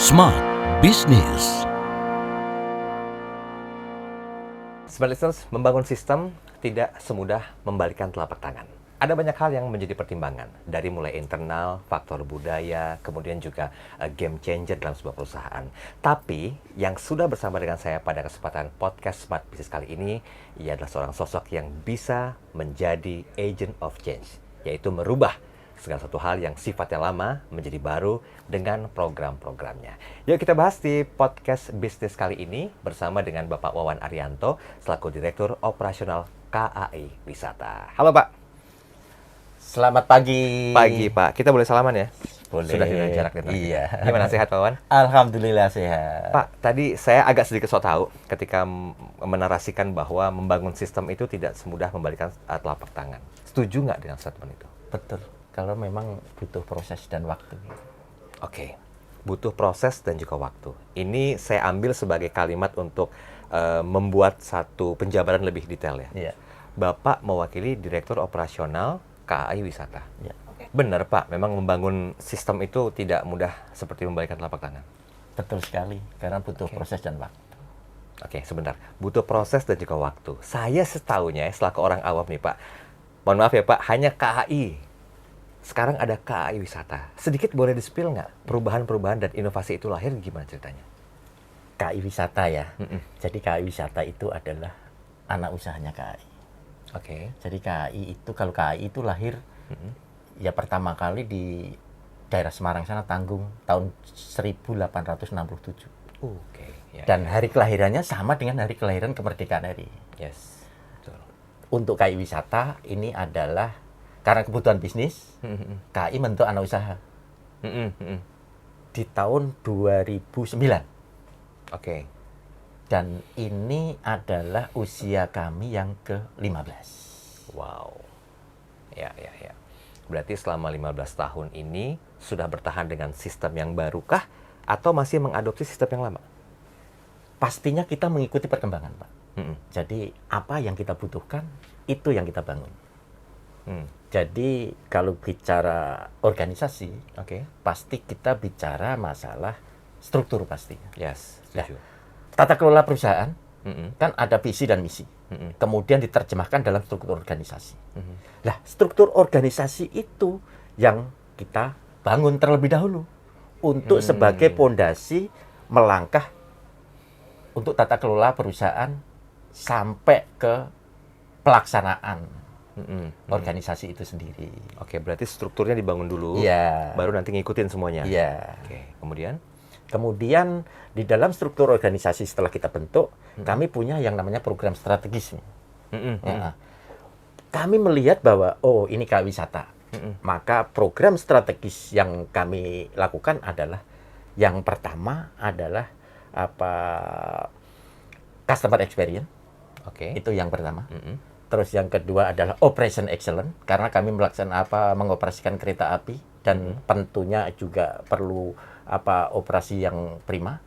Smart Business. Smart Listeners, membangun sistem tidak semudah membalikkan telapak tangan. Ada banyak hal yang menjadi pertimbangan, dari mulai internal, faktor budaya, kemudian juga game changer dalam sebuah perusahaan. Tapi, yang sudah bersama dengan saya pada kesempatan podcast Smart Business kali ini, ia adalah seorang sosok yang bisa menjadi agent of change, yaitu merubah segala satu hal yang sifatnya lama menjadi baru dengan program-programnya. Yuk kita bahas di podcast bisnis kali ini bersama dengan Bapak Wawan Arianto selaku Direktur Operasional KAI Wisata. Halo Pak. Selamat pagi. Pagi Pak. Kita boleh salaman ya? Boleh. Sudah dengan jarak nih. Iya. Gimana, sehat Pak Wawan? Alhamdulillah sehat. Pak, tadi saya agak sedikit so tahu ketika menarasikan bahwa membangun sistem itu tidak semudah membalikkan telapak tangan. Setuju nggak dengan statement itu? Betul. Kalau memang butuh proses dan waktu. Oke, butuh proses dan juga waktu. Ini saya ambil sebagai kalimat untuk membuat satu penjabaran lebih detail ya. Iya. Bapak mewakili Direktur Operasional KAI Wisata. Iya. Benar Pak, memang membangun sistem itu tidak mudah seperti membalikkan telapak tangan. Betul sekali, karena butuh proses dan waktu. Oke, sebentar. Butuh proses dan juga waktu. Saya setahunya, selaku orang awam nih Pak, mohon maaf ya Pak, hanya KAI. Sekarang ada KAI Wisata. Sedikit boleh di-spill nggak? Perubahan-perubahan dan inovasi itu lahir gimana ceritanya? KAI Wisata ya. Jadi KAI Wisata itu adalah anak usahanya KAI. Oke. Jadi KAI itu, kalau KAI itu lahir, ya pertama kali di daerah Semarang sana, Tanggung, tahun 1867. Oke. Ya, Dan hari kelahirannya sama dengan hari kelahiran kemerdekaan RI. yes. Betul. Untuk KAI Wisata ini adalah karena kebutuhan bisnis, KAI bentuk anak usaha di tahun 2009. Oke. Dan ini adalah usia kami yang ke-15. Wow. Ya. Berarti selama 15 tahun ini sudah bertahan dengan sistem yang barukah atau masih mengadopsi sistem yang lama? Pastinya kita mengikuti perkembangan, Pak. Jadi apa yang kita butuhkan, itu yang kita bangun. Jadi kalau bicara organisasi, Oke. pasti kita bicara masalah struktur pastinya. Yes, setuju. Tata kelola perusahaan kan ada visi dan misi. Kemudian diterjemahkan dalam struktur organisasi. Nah, struktur organisasi itu yang kita bangun terlebih dahulu untuk sebagai pondasi melangkah untuk tata kelola perusahaan sampai ke pelaksanaan organisasi itu sendiri. Oke, berarti strukturnya dibangun dulu, Iya. baru nanti ngikutin semuanya. Iya. Oke, kemudian? Kemudian di dalam struktur organisasi setelah kita bentuk, kami punya yang namanya program strategis. Ya. Kami melihat bahwa ini KAI Wisata. Maka program strategis yang kami lakukan adalah yang pertama adalah customer experience. Oke. Itu yang pertama. Terus yang kedua adalah operation excellence, karena kami mengoperasikan kereta api dan tentunya juga perlu operasi yang prima.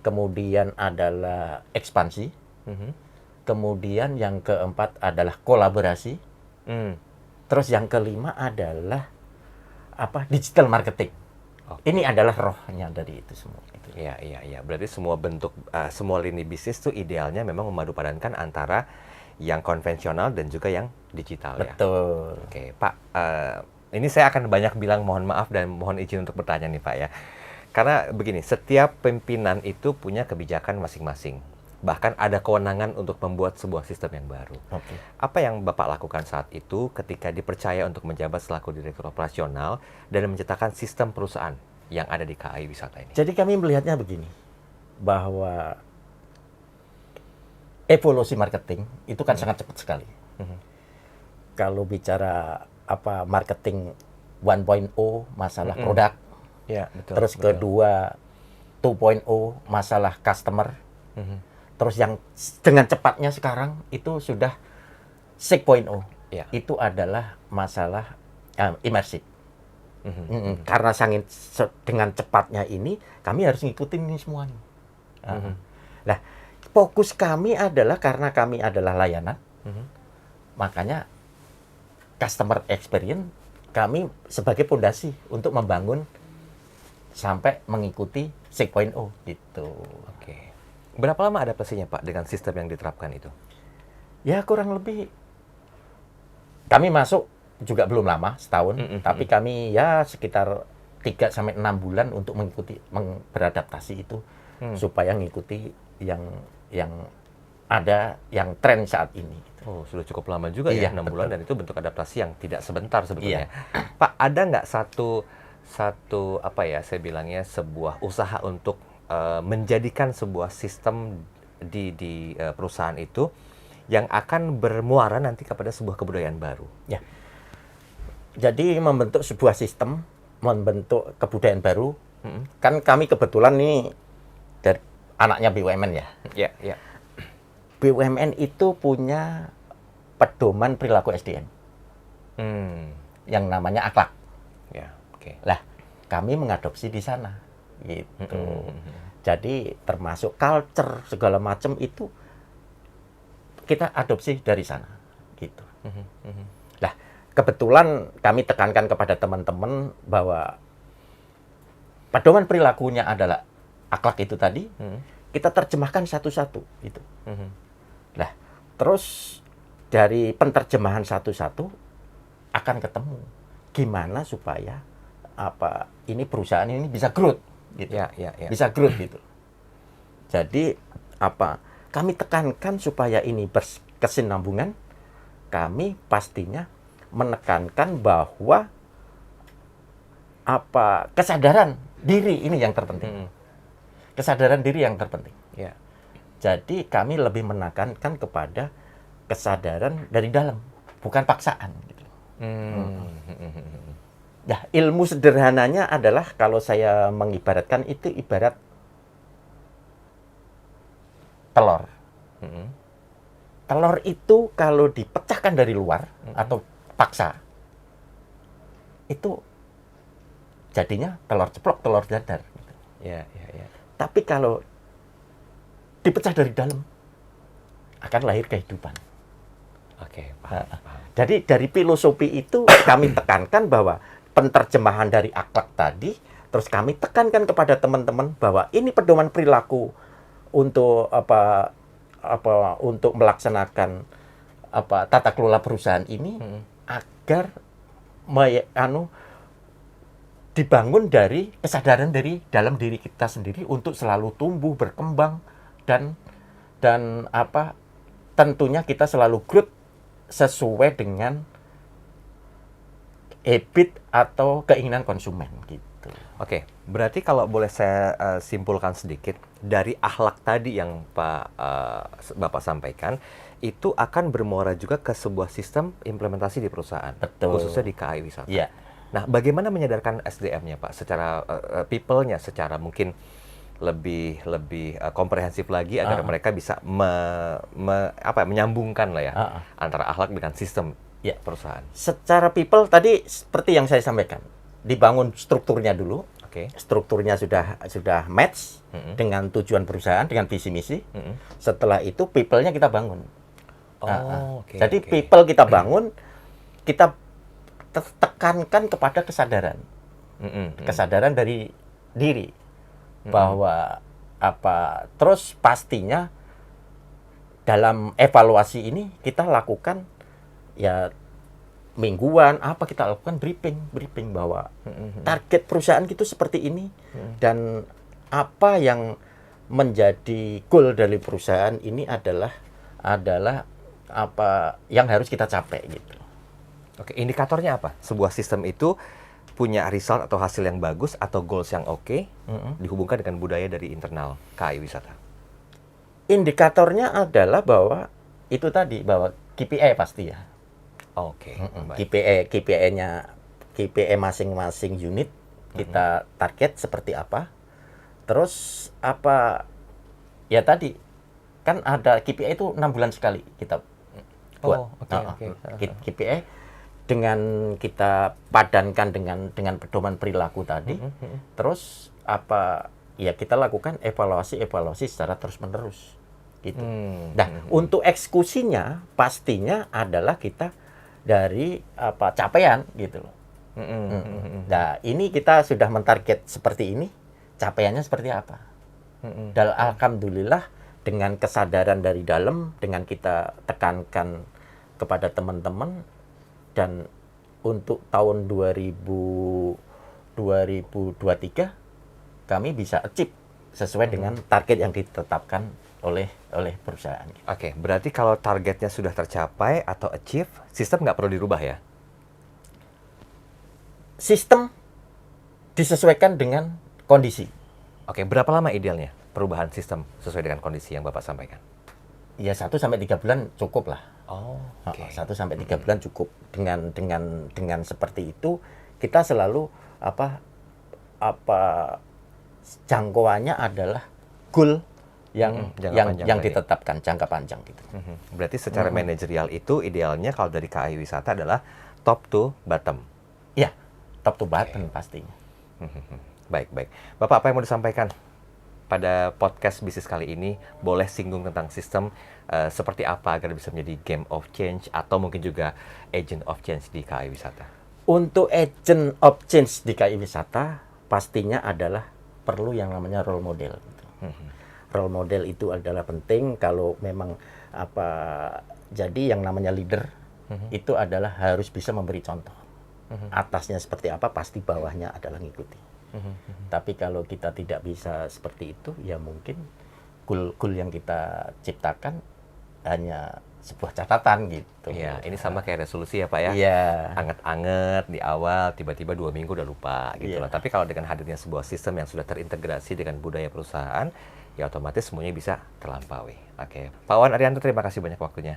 Kemudian adalah ekspansi. Kemudian yang keempat adalah kolaborasi. Terus yang kelima adalah digital marketing. Ini adalah rohnya dari itu semua. Iya. Berarti semua bentuk, semua lini bisnis itu idealnya memang memadupadankan antara yang konvensional dan juga yang digital ya. Betul. Oke, Pak. Ini saya akan banyak bilang mohon maaf dan mohon izin untuk bertanya nih Pak ya. Karena begini, setiap pimpinan itu punya kebijakan masing-masing. Bahkan ada kewenangan untuk membuat sebuah sistem yang baru. Oke. Apa yang Bapak lakukan saat itu ketika dipercaya untuk menjabat selaku Direktur Operasional dan menciptakan sistem perusahaan yang ada di KAI Wisata ini? Jadi kami melihatnya begini, bahwa evolusi marketing itu kan sangat cepat sekali. Kalau bicara marketing 1.0 masalah produk, Ya, betul. terus kedua 2.0 masalah customer, terus yang dengan cepatnya sekarang itu sudah 6.0. Ya. Itu adalah masalah immersive. Karena dengan cepatnya ini, kami harus ngikutin ini semuanya. Nah, fokus kami adalah karena kami adalah layanan, makanya customer experience kami sebagai pondasi untuk membangun sampai mengikuti 6.0 gitu. Oke. Berapa lama adaptasinya Pak dengan sistem yang diterapkan itu? Ya kurang lebih kami masuk juga belum lama, setahun, tapi kami ya sekitar 3 sampai 6 bulan untuk beradaptasi itu supaya ngikuti yang ada yang tren saat ini. Oh, sudah cukup lama juga ya, Iya, 6 bulan, betul. dan itu bentuk adaptasi yang tidak sebentar sebetulnya. Iya. Pak, ada nggak satu apa ya, saya bilangnya sebuah usaha untuk menjadikan sebuah sistem di perusahaan itu yang akan bermuara nanti kepada sebuah kebudayaan baru? Ya. Jadi membentuk sebuah sistem, membentuk kebudayaan baru. Kan kami kebetulan nih dari anaknya BUMN ya. Ya, ya. BUMN itu punya pedoman perilaku SDM yang namanya akhlak. Ya, oke. Lah, kami mengadopsi di sana gitu. Jadi termasuk culture segala macam itu kita adopsi dari sana gitu. Lah, kebetulan kami tekankan kepada teman-teman bahwa pedoman perilakunya adalah akhlak itu tadi. Kita terjemahkan satu-satu gitu. Lah, terus dari penerjemahan satu-satu akan ketemu gimana supaya ini perusahaan ini bisa growth gitu. Ya. Bisa growth gitu. Jadi kami tekankan supaya ini berkesinambungan. Kami pastinya menekankan bahwa kesadaran diri ini yang terpenting. Kesadaran diri yang terpenting. Ya. Jadi kami lebih menekankan kepada kesadaran dari dalam, bukan paksaan. Gitu. Nah, ilmu sederhananya adalah kalau saya mengibaratkan itu ibarat telur. Telur itu kalau dipecahkan dari luar atau paksa, itu jadinya telur ceplok, telur dadar. Gitu. Ya. Tapi kalau dipecah dari dalam, akan lahir kehidupan. Oke, paham. Jadi dari filosofi itu kami tekankan bahwa penerjemahan dari akhlak tadi, terus kami tekankan kepada teman-teman bahwa ini pedoman perilaku untuk untuk melaksanakan tata kelola perusahaan ini agar dibangun dari kesadaran dari dalam diri kita sendiri untuk selalu tumbuh, berkembang, dan tentunya kita selalu growth sesuai dengan habit atau keinginan konsumen gitu. Oke, berarti kalau boleh saya simpulkan sedikit dari akhlak tadi yang Bapak sampaikan, itu akan bermuara juga ke sebuah sistem implementasi di perusahaan, Betul. khususnya di KAI Wisata. Iya. Nah, bagaimana menyadarkan SDM-nya Pak, secara people-nya, secara mungkin lebih komprehensif lagi agar mereka bisa menyambungkan lah ya antara akhlak dengan sistem perusahaan. Secara people tadi seperti yang saya sampaikan, dibangun strukturnya dulu. Oke. Strukturnya sudah match dengan tujuan perusahaan, dengan visi misi. Setelah itu people-nya kita bangun. Jadi people kita bangun, kita tekankan kepada kesadaran. Kesadaran dari diri. Bahwa terus pastinya dalam evaluasi ini kita lakukan ya mingguan, kita lakukan briefing bahwa target perusahaan itu seperti ini dan apa yang menjadi goal dari perusahaan ini adalah apa yang harus kita capai gitu. Oke, indikatornya apa? Sebuah sistem itu punya result atau hasil yang bagus atau goals yang oke, dihubungkan dengan budaya dari internal KAI Wisata. Indikatornya adalah bahwa itu tadi, bahwa KPI pasti ya. Oke. KPI masing-masing unit kita target seperti apa. Terus ya tadi kan ada KPI itu 6 bulan sekali kita buat. KPI dengan kita padankan dengan pedoman perilaku tadi. Terus ya kita lakukan evaluasi secara terus-menerus gitu. Nah, untuk eksekusinya pastinya adalah kita dari capaian gitu loh. Nah, ini kita sudah mentarget seperti ini. capaiannya seperti apa. Dan alhamdulillah dengan kesadaran dari dalam, dengan kita tekankan kepada teman-teman, dan untuk tahun 2023 kami bisa achieve sesuai dengan target yang ditetapkan oleh perusahaan. Oke, berarti kalau targetnya sudah tercapai atau achieve, sistem nggak perlu dirubah ya? Sistem disesuaikan dengan kondisi. Oke, berapa lama idealnya perubahan sistem sesuai dengan kondisi yang Bapak sampaikan? Ya 1 sampai 3 bulan cukup lah. Oh, oke. 1 sampai 3 bulan cukup. Dengan seperti itu kita selalu jangkauannya adalah goal yang ditetapkan jangka panjang gitu. Berarti secara manajerial itu idealnya kalau dari KAI Wisata adalah top to bottom. Ya, top to bottom pastinya. Baik. Bapak, apa yang mau disampaikan pada podcast bisnis kali ini? Boleh singgung tentang sistem seperti apa agar bisa menjadi game of change atau mungkin juga agent of change di KAI Wisata? Untuk agent of change di KAI Wisata pastinya adalah perlu yang namanya role model. Role model itu adalah penting kalau memang jadi yang namanya leader itu adalah harus bisa memberi contoh. Atasnya seperti apa pasti bawahnya adalah ngikuti. Tapi kalau kita tidak bisa seperti itu, ya mungkin goal yang kita ciptakan hanya sebuah catatan gitu. Iya, ini sama kayak resolusi ya Pak ya. Iya. Anget-anget di awal, tiba-tiba 2 minggu udah lupa gitu Iya. loh. Tapi kalau dengan hadirnya sebuah sistem yang sudah terintegrasi dengan budaya perusahaan, ya otomatis semuanya bisa terlampaui. Oke, Pak Wawan Arianto, terima kasih banyak waktunya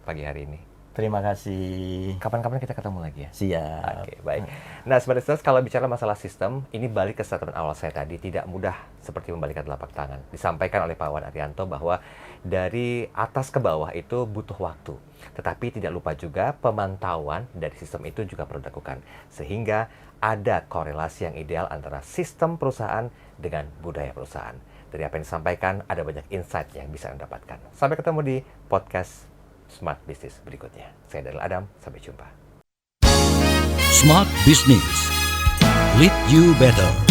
pagi hari ini. Terima kasih. Kapan-kapan kita ketemu lagi ya? Siap. Oke, baik. Nah, Smart Listeners, kalau bicara masalah sistem, ini balik ke statement awal saya tadi, tidak mudah seperti membalikan telapak tangan. Disampaikan oleh Pak Wawan Arianto bahwa dari atas ke bawah itu butuh waktu. Tetapi tidak lupa juga pemantauan dari sistem itu juga perlu dilakukan. Sehingga ada korelasi yang ideal antara sistem perusahaan dengan budaya perusahaan. Dari apa yang disampaikan, ada banyak insight yang bisa Anda dapatkan. Sampai ketemu di podcast Smart Business berikutnya. Saya Daryl Adam, sampai jumpa. Smart Business. Lead you better.